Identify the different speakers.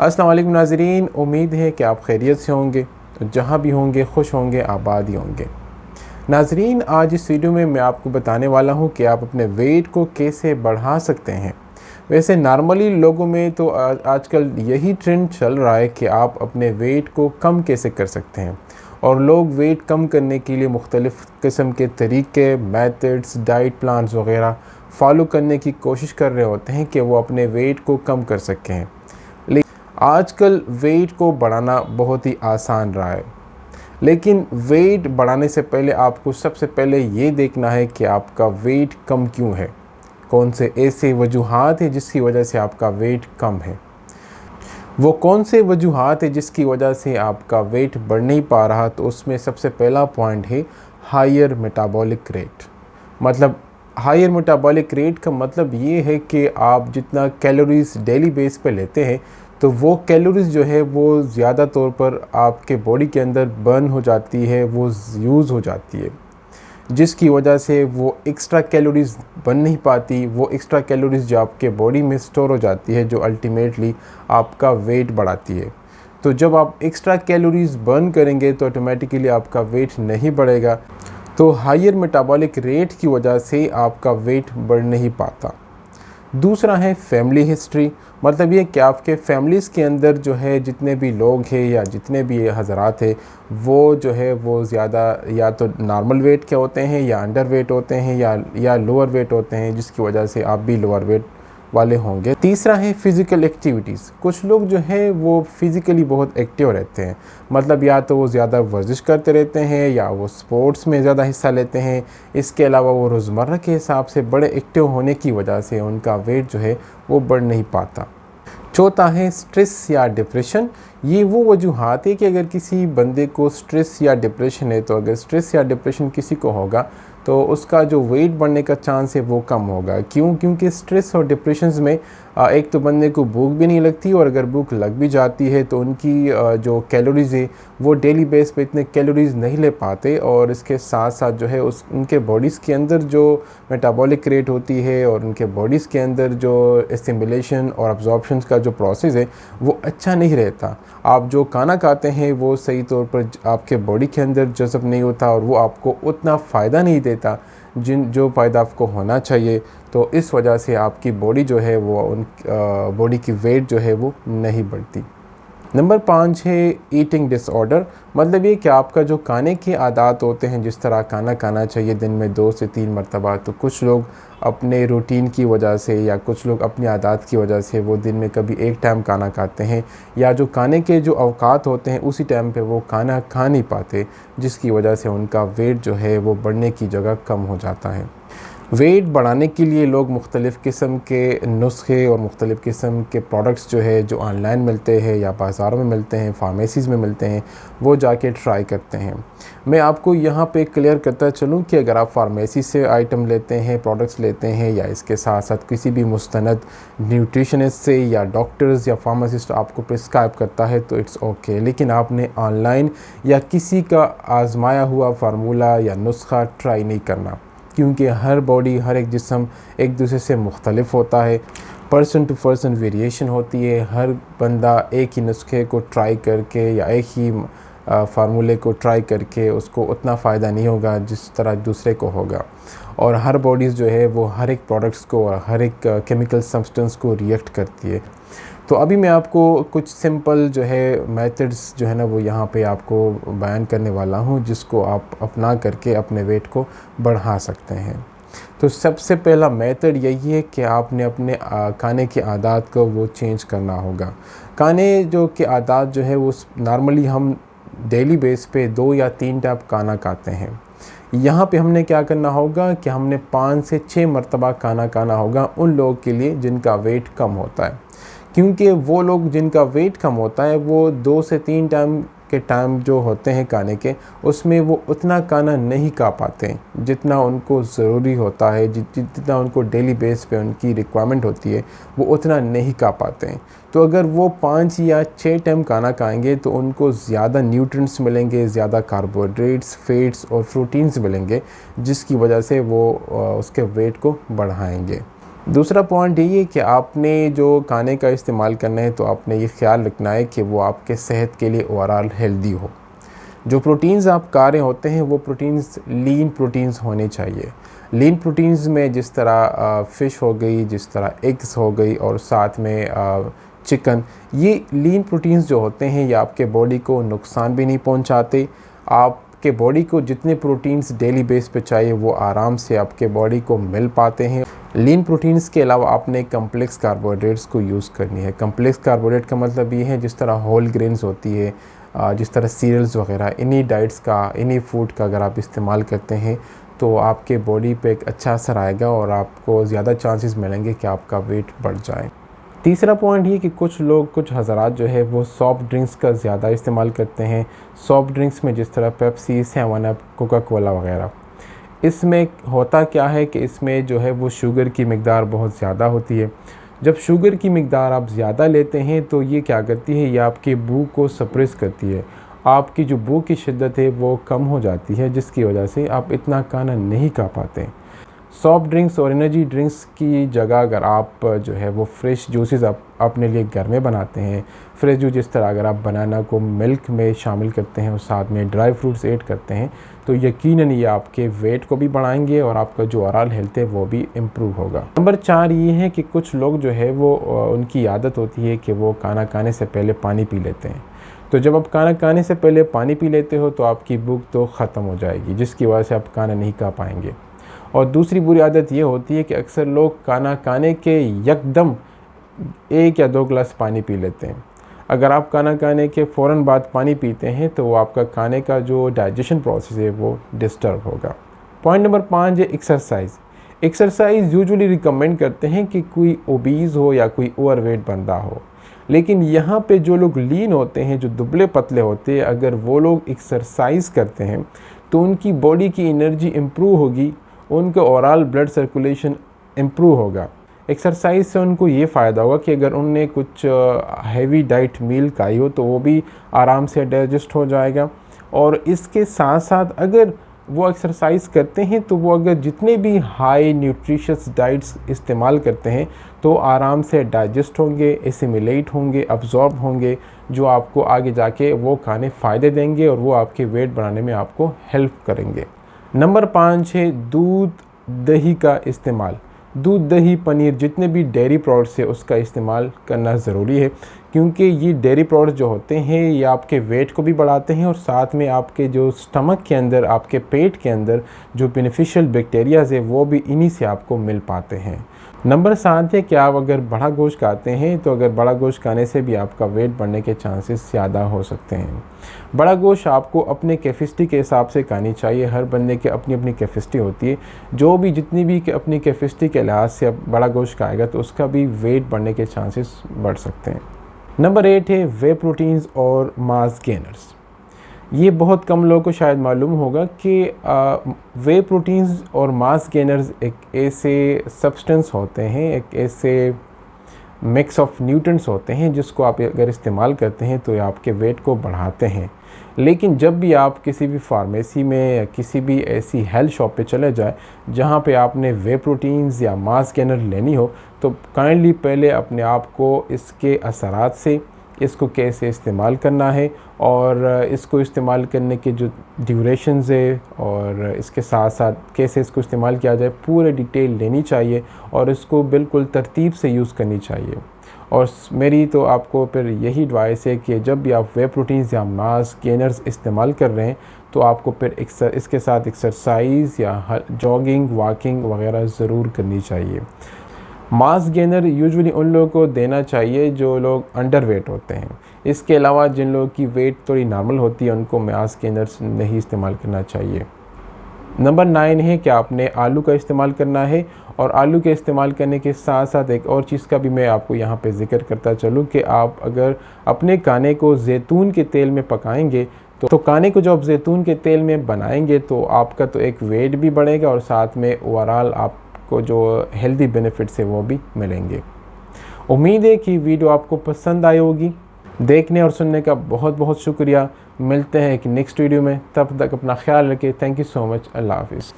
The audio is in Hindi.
Speaker 1: अस्सलाम वालेकुम नाज़रीन, उम्मीद है कि आप खैरियत से होंगे, जहाँ भी होंगे खुश होंगे, आबाद ही होंगे। नाज़रीन, आज इस वीडियो में मैं आपको बताने वाला हूँ कि आप अपने वेट को कैसे बढ़ा सकते हैं। वैसे नॉर्मली लोगों में तो आजकल यही ट्रेंड चल रहा है कि आप अपने वेट को कम कैसे कर सकते हैं, और लोग वेट कम करने के लिए मुख्तलिफ़ किस्म के तरीके, मेथड्स, डाइट प्लान्स वग़ैरह फ़ॉलो करने की कोशिश कर रहे होते हैं कि वो अपने वेट को कम कर सकें। आजकल वेट को बढ़ाना बहुत ही आसान रहा है, लेकिन वेट बढ़ाने से पहले आपको सबसे पहले ये देखना है कि आपका वेट कम क्यों है। कौन से ऐसे वजूहात हैं जिसकी वजह से आपका वेट कम है। वो कौन से वजूहात हैं जिसकी वजह से आपका वेट बढ़ नहीं पा रहा, तो उसमें सबसे पहला पॉइंट है हायर मेटाबॉलिक रेट। मतलब हायर मेटाबॉलिक रेट का मतलब ये है कि आप जितना कैलोरीज़ डेली बेस पे लेते हैं, तो वो कैलोरीज़ जो है वो ज़्यादा तौर पर आपके बॉडी के अंदर बर्न हो जाती है, वो यूज़ हो जाती है, जिसकी वजह से वो एक्स्ट्रा कैलोरीज़ बन नहीं पाती। वो एक्स्ट्रा कैलोरीज़ जो आपके बॉडी में स्टोर हो जाती है, जो अल्टीमेटली आपका वेट बढ़ाती है। तो जब आप एक्स्ट्रा कैलोरीज़ बर्न करेंगे तो ऑटोमेटिकली आपका वेट नहीं बढ़ेगा। तो हायर मेटाबॉलिक रेट की वजह से आपका वेट बढ़ नहीं पाता। दूसरा है फैमिली हिस्ट्री। मतलब ये कि आपके फैमिलीज़ के अंदर जो है जितने भी लोग हैं या जितने भी हज़रात हैं, वो जो है वो ज़्यादा या तो नॉर्मल वेट के होते हैं, या अंडर वेट होते हैं, या लोअर वेट होते हैं, जिसकी वजह से आप भी लोअर वेट वाले होंगे। तीसरा है फ़िज़िकल एक्टिविटीज़। कुछ लोग जो हैं वो फ़िज़िकली बहुत एक्टिव रहते हैं। मतलब या तो वो ज़्यादा वर्जिश करते रहते हैं, या वो स्पोर्ट्स में ज़्यादा हिस्सा लेते हैं। इसके अलावा वो रोज़मर्रा के हिसाब से बड़े एक्टिव होने की वजह से उनका वेट जो है वो बढ़ नहीं पाता। चौथा है स्ट्रेस या डिप्रेशन। ये वो वजूहात है कि अगर किसी बंदे को स्ट्रेस या डिप्रेशन है, तो अगर स्ट्रेस या डिप्रेशन किसी को होगा तो उसका जो वेट बढ़ने का चांस है वो कम होगा। क्यों? क्योंकि स्ट्रेस और डिप्रेशंस में एक तो बंदे को भूख भी नहीं लगती, और अगर भूख लग भी जाती है तो उनकी जो कैलोरीज़ है वो डेली बेस पे इतने कैलोरीज़ नहीं ले पाते, और इसके साथ साथ जो है उनके बॉडीज़ के अंदर जो मेटाबॉलिक रेट होती है और उनके बॉडीज़ के अंदर जो एसिमिलेशन और अब्जॉर्प्शन का जो प्रोसेस है वो अच्छा नहीं रहता। आप जो खाना खाते हैं वो सही तौर पर आपके बॉडी के अंदर जज़ब नहीं होता, और वो आपको उतना फ़ायदा नहीं देता जो फ़ायदा आपको होना चाहिए। तो इस वजह से आपकी बॉडी जो है वो बॉडी की वेट जो है वो नहीं बढ़ती। नंबर 5 है ईटिंग डिसऑर्डर। मतलब ये कि आपका जो खाने के आदत होते हैं, जिस तरह खाना खाना चाहिए दिन में 2 से 3 मरतबा, तो कुछ लोग अपने रूटीन की वजह से या कुछ लोग अपनी आदत की वजह से वो दिन में कभी एक टाइम खाना खाते हैं, या जो खाने के जो अवकात होते हैं उसी टाइम पे वो खाना खा नहीं पाते, जिसकी वजह से उनका वेट जो है वो बढ़ने की जगह कम हो जाता है। वेट बढ़ाने के लिए लोग मुख्तलिफ़ किस्म के नुस्खे और मुख्तलिफ़ किस्म के प्रोडक्ट्स जो है जो ऑनलाइन मिलते हैं या बाज़ारों में मिलते हैं, फार्मेसीज़ में मिलते हैं, वो जाके ट्राई करते हैं। मैं आपको यहाँ पे क्लियर करता चलूँ कि अगर आप फार्मेसी से आइटम लेते हैं, प्रोडक्ट्स लेते हैं, या इसके साथ साथ किसी भी मुस्तनद न्यूट्रिशनिस्ट से या डॉक्टर्स या फार्मासिस्ट आपको प्रिस्क्राइब करता है, तो इट्स ओके। लेकिन आपने ऑनलाइन या किसी का आजमाया हुआ फार्मूला या नुस्खा ट्राई नहीं करना, क्योंकि हर बॉडी, हर एक जिस्म एक दूसरे से मुख्तलिफ होता है। पर्सन टू पर्सन वेरिएशन होती है। हर बंदा एक ही नुस्खे को ट्राई करके या एक ही फार्मूले को ट्राई करके उसको उतना फ़ायदा नहीं होगा जिस तरह दूसरे को होगा। और हर बॉडीज़ जो है वो हर एक प्रोडक्ट्स को और हर एक केमिकल सब्सटेंस को रिएक्ट करती है। तो अभी मैं आपको कुछ सिंपल जो है मेथड्स जो है ना वो यहाँ पे आपको बयान करने वाला हूँ, जिसको आप अपना करके अपने वेट को बढ़ा सकते हैं। तो सबसे पहला मेथड यही है कि आपने अपने खाने की आदत को वो चेंज करना होगा। खाने जो की आदत जो है वो नॉर्मली हम डेली बेस पे 2 या 3 टाइम खाना खाते हैं। यहाँ पे हमने क्या करना होगा कि हमने 5 से 6 मरतबा खाना खाना होगा उन लोगों के लिए जिनका वेट कम होता है। क्योंकि वो लोग जिनका वेट कम होता है वो 2 से 3 टाइम के टाइम जो होते हैं खाने के, उसमें वो उतना खाना नहीं खा पाते जितना उनको ज़रूरी होता है, जितना उनको डेली बेस पे उनकी रिक्वायरमेंट होती है, वो उतना नहीं खा पाते हैं। तो अगर वो 5 या 6 टाइम खाना खाएंगे तो उनको ज़्यादा न्यूट्रिएंट्स मिलेंगे, ज़्यादा कार्बोहाइड्रेट्स, फैट्स और प्रोटीन्स मिलेंगे, जिसकी वजह से वो उसके वेट को बढ़ाएंगे। दूसरा पॉइंट यही है कि आपने जो खाने का इस्तेमाल करना है तो आपने ये ख्याल रखना है कि वो आपके सेहत के लिए ओवरऑल हेल्दी हो। जो प्रोटीन्स आप खा रहे होते हैं वो प्रोटीन्स लीन प्रोटीन्स होने चाहिए। लीन प्रोटीन्स में जिस तरह फ़िश हो गई, जिस तरह एग्स हो गई और साथ में चिकन, ये लीन प्रोटीन्स जो होते हैं ये आपके बॉडी को नुकसान भी नहीं पहुंचाते। आपके बॉडी को जितने प्रोटीन्स डेली बेस पे चाहिए वो आराम से आपके बॉडी को मिल पाते हैं। लीन प्रोटीन्स के अलावा आपने कम्प्लेक्स कार्बोहाइड्रेट्स को यूज़ करनी है। कम्प्लेक्स कार्बोहाइड्रेट का मतलब ये है जिस तरह होल ग्रेन्स होती है, जिस तरह सीरियल्स वगैरह, इन्हीं डाइट्स का, इन्हीं फूड का अगर आप इस्तेमाल करते हैं तो आपके बॉडी पे एक अच्छा असर आएगा और आपको ज़्यादा चांसेस मिलेंगे कि आपका वेट बढ़ जाए। तीसरा पॉइंट ये कि कुछ लोग, कुछ हज़रात जो है वो सॉफ्ट ड्रिंक्स का ज़्यादा इस्तेमाल करते हैं। सॉफ्ट ड्रिंक्स में जिस तरह पेप्सी, 7 अप, कोका कोला वगैरह, इसमें होता क्या है कि इसमें जो है वो शुगर की मिक़दार बहुत ज़्यादा होती है। जब शुगर की मिक़दार आप ज़्यादा लेते हैं तो ये क्या करती है, ये आपकी भूख को सप्रेस करती है। आपकी जो भूख की शिद्दत है वो कम हो जाती है, जिसकी वजह से आप इतना खाना नहीं खा पाते। सॉफ्ट ड्रिंक्स और एनर्जी ड्रिंक्स की जगह अगर आप जो है वो फ्रेश जूसेस आप अपने लिए घर में बनाते हैं, फ्रेश जूस जिस तरह अगर आप बनाना को मिल्क में शामिल करते हैं और साथ में ड्राई फ्रूट्स ऐड करते हैं तो यकीनन ये आपके वेट को भी बढ़ाएंगे और आपका जो ओवरऑल हेल्थ है वो भी इम्प्रूव होगा। नंबर 4 ये है कि कुछ लोग जो है वो उनकी आदत होती है कि वो खाना खाने से पहले पानी पी लेते हैं। तो जब आप खाना खाने से पहले पानी पी लेते हो तो आपकी भूख तो ख़त्म हो जाएगी, जिसकी वजह से आप खाना नहीं खा पाएंगे। और दूसरी बुरी आदत ये होती है कि अक्सर लोग खाना खाने के यकदम 1 या 2 गिलास पानी पी लेते हैं। अगर आप खाना खाने के फ़ौरन बाद पानी पीते हैं तो वो आपका खाने का जो डाइजेशन प्रोसेस है वो डिस्टर्ब होगा। पॉइंट नंबर 5 है एक्सरसाइज। एक्सरसाइज यूजुअली रिकमेंड करते हैं कि कोई ओबीज़ हो या कोई ओवरवेट बंदा हो, लेकिन यहाँ पे जो लोग लीन होते हैं, जो दुबले पतले होते हैं, अगर वो लोग एक्सरसाइज करते हैं तो उनकी बॉडी की एनर्जी इम्प्रूव होगी, उनका ओवरऑल ब्लड सर्कुलेशन इम्प्रूव होगा। एक्सरसाइज से उनको ये फ़ायदा होगा कि अगर उनने कुछ हैवी डाइट मील खाई हो तो वो भी आराम से डाइजेस्ट हो जाएगा। और इसके साथ साथ अगर वो एक्सरसाइज करते हैं तो वो अगर जितने भी हाई न्यूट्रिशियस डाइट्स इस्तेमाल करते हैं तो आराम से डाइजेस्ट होंगे, एसिमिलेट होंगे, अब्जॉर्ब होंगे, जो आपको आगे जाके वो खाने फ़ायदे देंगे और वो आपके वेट बढ़ाने में आपको हेल्प करेंगे। नंबर 5 है दूध दही का इस्तेमाल। दूध दही पनीर जितने भी डेयरी प्रोडक्ट्स है उसका इस्तेमाल करना ज़रूरी है, क्योंकि ये डेयरी प्रोडक्ट्स जो होते हैं ये आपके वेट को भी बढ़ाते हैं और साथ में आपके जो स्टमक के अंदर, आपके पेट के अंदर जो बेनिफिशियल बैक्टीरियाज़ है वो भी इन्हीं से आपको मिल पाते हैं। नंबर 7 है कि आप अगर बड़ा गोश्त खाते हैं तो अगर बड़ा गोश्त खाने से भी आपका वेट बढ़ने के चांसेस ज़्यादा हो सकते हैं। बड़ा गोश्त आपको अपने कैपेसिटी के हिसाब से खानी चाहिए। हर बंदे की अपनी अपनी कैपेसिटी होती है, जो भी जितनी भी अपनी कैपेसिटी के लिहाज से अब बड़ा गोश्त खाएगा तो उसका भी वेट बढ़ने के चांसेस बढ़ सकते हैं। नंबर 8 है वे प्रोटीन्स और मास गेनर्स। ये बहुत कम लोगों को शायद मालूम होगा कि वे प्रोटीन्स और मास गेनर्स एक ऐसे सब्सटेंस होते हैं, एक ऐसे मिक्स ऑफ न्यूट्रिएंट्स होते हैं जिसको आप अगर इस्तेमाल करते हैं तो ये आपके वेट को बढ़ाते हैं। लेकिन जब भी आप किसी भी फार्मेसी में या किसी भी ऐसी हेल्थ शॉप पे चले जाए जहाँ पे आपने वे प्रोटीन्स या मास गेनर लेनी हो तो काइंडली पहले अपने आप को इसके असरात से, इसको कैसे इस्तेमाल करना है और इसको इस्तेमाल करने के जो ड्यूरेशंस है और इसके साथ साथ कैसे इसको इस्तेमाल किया जाए पूरे डिटेल लेनी चाहिए और इसको बिल्कुल तरतीब से यूज़ करनी चाहिए। और मेरी तो आपको फिर यही एडवाइस है कि जब भी आप वे प्रोटीन्स या मास गेनर्स इस्तेमाल कर रहे हैं तो आपको फिर इसके साथ एक्सरसाइज या जॉगिंग, वॉकिंग वगैरह ज़रूर करनी चाहिए। मास गेनर यूजुअली उन लोगों को देना चाहिए जो लोग अंडरवेट होते हैं। इसके अलावा जिन लोगों की वेट थोड़ी नॉर्मल होती है उनको मास गेनर्स नहीं इस्तेमाल करना चाहिए। नंबर 9 है कि आपने आलू का इस्तेमाल करना है और आलू के इस्तेमाल करने के साथ साथ एक और चीज़ का भी मैं आपको यहाँ पे ज़िक्र करता चलूँ कि आप अगर अपने खाने को ज़ैतून के तेल में पकाएंगे तो खाने को जब जैतून के तेल में बनाएंगे तो आपका तो एक वेट भी बढ़ेगा और साथ में ओवरऑल आपको जो हेल्दी बेनिफिट्स है वो भी मिलेंगे। उम्मीद है कि वीडियो आपको पसंद आई होगी। देखने और सुनने का बहुत बहुत शुक्रिया। मिलते हैं एक नेक्स्ट वीडियो में, तब तक अपना ख्याल रखें। Thank you so much. अल्लाह हाफिज़।